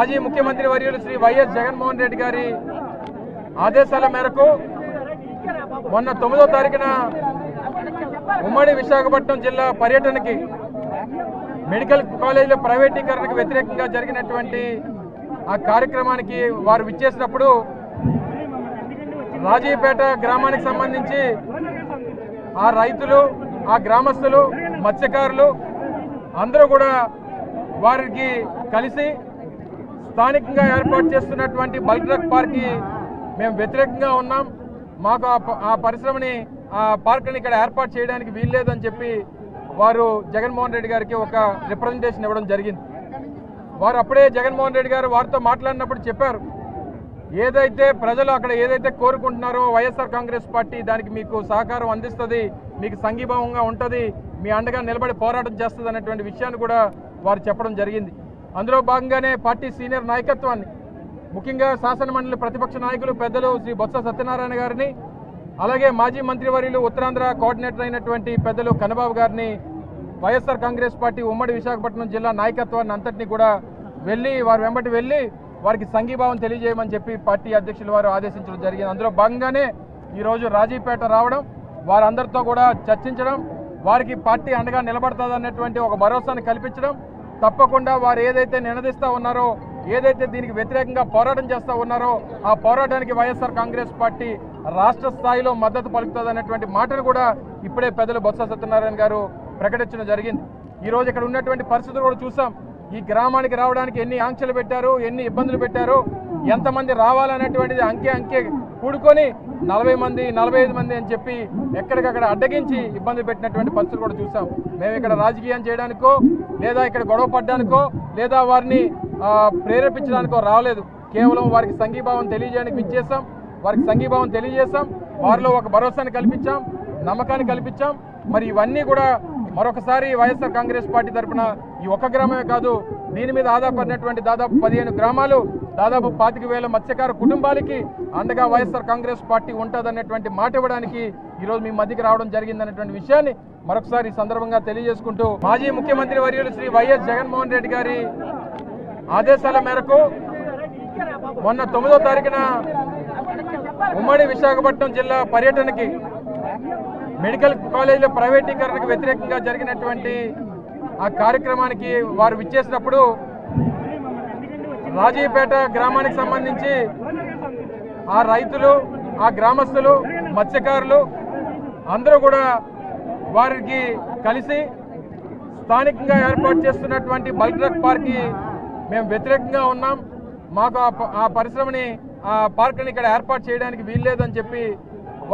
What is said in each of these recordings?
మాజీ ముఖ్యమంత్రి వర్యులు శ్రీ వైఎస్ జగన్మోహన్ రెడ్డి గారి ఆదేశాల మేరకు మొన్న 9వ తారీఖున ఉమ్మడి విశాఖపట్నం జిల్లా పర్యటనకి మెడికల్ కాలేజీల ప్రైవేటీకరణకు వ్యతిరేకంగా జరిగినటువంటి ఆ కార్యక్రమానికి వారు విచ్చేసినప్పుడు రాజీపేట గ్రామానికి సంబంధించి ఆ రైతులు, ఆ గ్రామస్తులు, మత్స్యకారులు అందరూ కూడా వారికి కలిసి స్థానికంగా ఏర్పాటు చేస్తున్నటువంటి బల్క్ డ్రగ్ పార్క్కి మేము వ్యతిరేకంగా ఉన్నాం. మాకు ఆ పరిశ్రమని, ఆ పార్క్ని ఇక్కడ ఏర్పాటు చేయడానికి వీల్లేదని చెప్పి వారు జగన్మోహన్ రెడ్డి గారికి ఒక రిప్రజెంటేషన్ ఇవ్వడం జరిగింది. వారు అప్పుడే జగన్మోహన్ రెడ్డి గారు వారితో మాట్లాడినప్పుడు చెప్పారు, ఏదైతే ప్రజలు అక్కడ ఏదైతే కోరుకుంటున్నారో వైఎస్ఆర్ కాంగ్రెస్ పార్టీ దానికి మీకు సహకారం అందిస్తుంది, మీకు సంఘీభావంగా ఉంటుంది, మీ అండగా నిలబడి పోరాటం చేస్తుంది అన్నటువంటి విషయాన్ని కూడా వారు చెప్పడం జరిగింది. అందులో భాగంగానే పార్టీ సీనియర్ నాయకత్వాన్ని, ముఖ్యంగా శాసనమండలి ప్రతిపక్ష నాయకులు పెద్దలు శ్రీ బొత్స సత్యనారాయణ గారిని, అలాగే మాజీ మంత్రివర్యులు ఉత్తరాంధ్ర కోఆర్డినేటర్ అయినటువంటి పెద్దలు కన్నబాబు గారిని, వైఎస్ఆర్ కాంగ్రెస్ పార్టీ ఉమ్మడి విశాఖపట్నం జిల్లా నాయకత్వాన్ని అంతటినీ కూడా వారి వెంబటి వెళ్ళి వారికి సంఘీభావం తెలియజేయమని చెప్పి పార్టీ అధ్యక్షులు వారు ఆదేశించడం జరిగింది. అందులో భాగంగానే ఈరోజు రాజీపేట రావడం, వారందరితో కూడా చర్చించడం, వారికి పార్టీ అండగా నిలబడుతుందన్నటువంటి ఒక భరోసాను కల్పించడం, తప్పకుండా వారు ఏదైతే నినదిస్తూ ఉన్నారో, ఏదైతే దీనికి వ్యతిరేకంగా పోరాటం చేస్తూ ఉన్నారో ఆ పోరాటానికి వైఎస్ఆర్ కాంగ్రెస్ పార్టీ రాష్ట్ర స్థాయిలో మద్దతు పలుకుతుందన్నటువంటి మాటను కూడా ఇప్పుడే పెద్దలు బొత్స సత్యనారాయణ గారు ప్రకటించడం జరిగింది. ఈరోజు ఇక్కడ ఉన్నటువంటి పరిస్థితులు కూడా చూసాం. ఈ గ్రామానికి రావడానికి ఎన్ని ఆంక్షలు పెట్టారు, ఎన్ని ఇబ్బందులు పెట్టారు, ఎంతమంది రావాలనేటువంటిది అంకె కూడుకొని 40 మంది 45 మంది అని చెప్పి ఎక్కడికక్కడ అడ్డగించి ఇబ్బంది పెట్టినటువంటి పరిస్థితులు కూడా చూసాం. మేము ఇక్కడ రాజకీయం చేయడానికో, లేదా ఇక్కడ గొడవ పడ్డానికో, లేదా వారిని ప్రేరేపించడానికో రాలేదు. కేవలం వారికి సంఘీభావం తెలియజేయడానికి ఇచ్చేసాం, వారికి సంఘీభావం తెలియజేసాం, వారిలో ఒక భరోసాని కల్పించాం, నమ్మకాన్ని కల్పించాం. మరి ఇవన్నీ కూడా మరొకసారి వైఎస్ఆర్ కాంగ్రెస్ పార్టీ తరఫున ఈ ఒక్క గ్రామమే కాదు, దీని మీద ఆధారపడినటువంటి దాదాపు 15 గ్రామాలు, దాదాపు 25,000 మత్స్యకార కుటుంబాలకి అండగా వైఎస్ఆర్ కాంగ్రెస్ పార్టీ ఉంటుందనేటువంటి మాట ఇవ్వడానికి ఈరోజు మీ మధ్యకి రావడం జరిగిందనేటువంటి విషయాన్ని మరొకసారి ఈ సందర్భంగా తెలియజేసుకుంటూ, మాజీ ముఖ్యమంత్రి వర్యులు శ్రీ వైఎస్ జగన్మోహన్ రెడ్డి గారి ఆదేశాల మేరకు మొన్న 9వ తారీఖున ఉమ్మడి విశాఖపట్నం జిల్లా పర్యటనకి మెడికల్ కాలేజీల ప్రైవేటీకరణకు వ్యతిరేకంగా జరిగినటువంటి ఆ కార్యక్రమానికి వారు విచ్చేసినప్పుడు రాజీపేట గ్రామానికి సంబంధించి ఆ రైతులు, ఆ గ్రామస్తులు, మత్స్యకారులు అందరూ కూడా వారికి కలిసి స్థానికంగా ఏర్పాటు చేస్తున్నటువంటి బల్క్ డ్రగ్ పార్క్కి మేము వ్యతిరేకంగా ఉన్నాం. మాకు ఆ పరిశ్రమని, ఆ పార్క్ని ఇక్కడ ఏర్పాటు చేయడానికి వీల్లేదని చెప్పి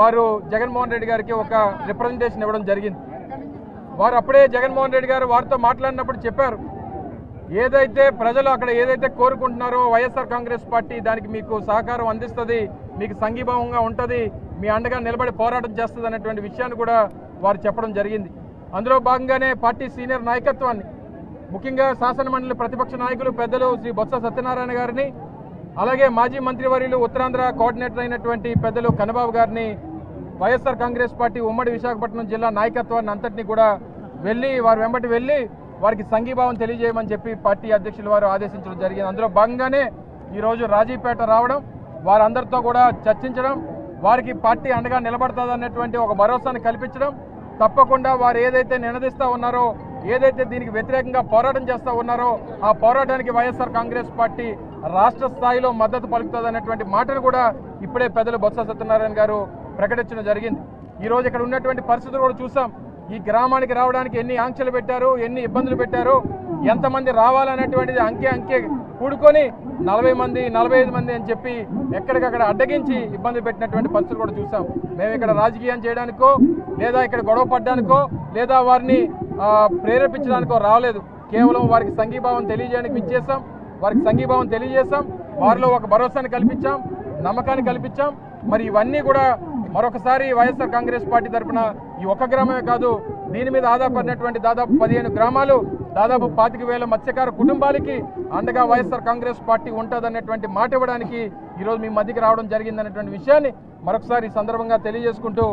వారు జగన్మోహన్ రెడ్డి గారికి ఒక రిప్రజెంటేషన్ ఇవ్వడం జరిగింది. వారు అప్పుడే జగన్మోహన్ రెడ్డి గారు వారితో మాట్లాడినప్పుడు చెప్పారు, ఏదైతే ప్రజలు అక్కడ ఏదైతే కోరుకుంటున్నారో వైఎస్ఆర్ కాంగ్రెస్ పార్టీ దానికి మీకు సహకారం అందిస్తుంది, మీకు సంఘీభావంగా ఉంటుంది, మీ అండగా నిలబడి పోరాటం చేస్తుంది అన్నటువంటి విషయాన్ని కూడా వారు చెప్పడం జరిగింది. అందులో భాగంగానే పార్టీ సీనియర్ నాయకత్వాన్ని, ముఖ్యంగా శాసనమండలి ప్రతిపక్ష నాయకులు పెద్దలు శ్రీ బొత్స సత్యనారాయణ గారిని, అలాగే మాజీ మంత్రివర్యులు ఉత్తరాంధ్ర కోఆర్డినేటర్ అయినటువంటి పెద్దలు కన్నబాబు గారిని, వైఎస్ఆర్ కాంగ్రెస్ పార్టీ ఉమ్మడి విశాఖపట్నం జిల్లా నాయకత్వాన్ని అంతటినీ కూడా వారి వెంబటి వెళ్ళి వారికి సంఘీభావం తెలియజేయమని చెప్పి పార్టీ అధ్యక్షులు వారు ఆదేశించడం జరిగింది. అందులో భాగంగానే ఈరోజు రాజీపేట రావడం, వారందరితో కూడా చర్చించడం, వారికి పార్టీ అండగా నిలబడుతుందన్నటువంటి ఒక భరోసాని కల్పించడం, తప్పకుండా వారు ఏదైతే నినదిస్తూ ఉన్నారో, ఏదైతే దీనికి వ్యతిరేకంగా పోరాటం చేస్తూ ఉన్నారో ఆ పోరాటానికి వైఎస్ఆర్ కాంగ్రెస్ పార్టీ రాష్ట్ర స్థాయిలో మద్దతు పలుకుతుందన్నటువంటి మాటను కూడా ఇప్పుడే పెద్దలు బొత్స సత్యనారాయణ గారు ప్రకటించడం జరిగింది. ఈరోజు ఇక్కడ ఉన్నటువంటి పరిస్థితులు కూడా చూసాం. ఈ గ్రామానికి రావడానికి ఎన్ని ఆంక్షలు పెట్టారు, ఎన్ని ఇబ్బందులు పెట్టారు, ఎంతమంది రావాలనేటువంటిది అంకె కూడుకొని 40 మంది 45 మంది అని చెప్పి ఎక్కడికక్కడ అడ్డగించి ఇబ్బంది పెట్టినటువంటి పరిస్థితులు కూడా చూసాం. మేము ఇక్కడ రాజకీయం చేయడానికో, లేదా ఇక్కడ గొడవ పడ్డానికో, లేదా వారిని ప్రేరేపించడానికో రాలేదు. కేవలం వారికి సంఘీభావం తెలియజేయడానికి ఇచ్చేసాం, వారికి సంఘీభావం తెలియజేసాం, వారిలో ఒక భరోసాని కల్పించాం, నమ్మకాన్ని కల్పించాం. మరి ఇవన్నీ కూడా మరొకసారి వైఎస్ఆర్ కాంగ్రెస్ పార్టీ తరఫున ఈ ఒక్క గ్రామమే కాదు, దీని మీద ఆధారపడినటువంటి దాదాపు 15 గ్రామాలు, దాదాపు 25,000 మత్స్యకార కుటుంబాలకి అండగా వైఎస్ఆర్ కాంగ్రెస్ పార్టీ ఉంటుందనేటువంటి మాట ఇవ్వడానికి ఈరోజు మీ మధ్యకి రావడం జరిగిందనేటువంటి విషయాన్ని మరొకసారి ఈ సందర్భంగా తెలియజేసుకుంటూ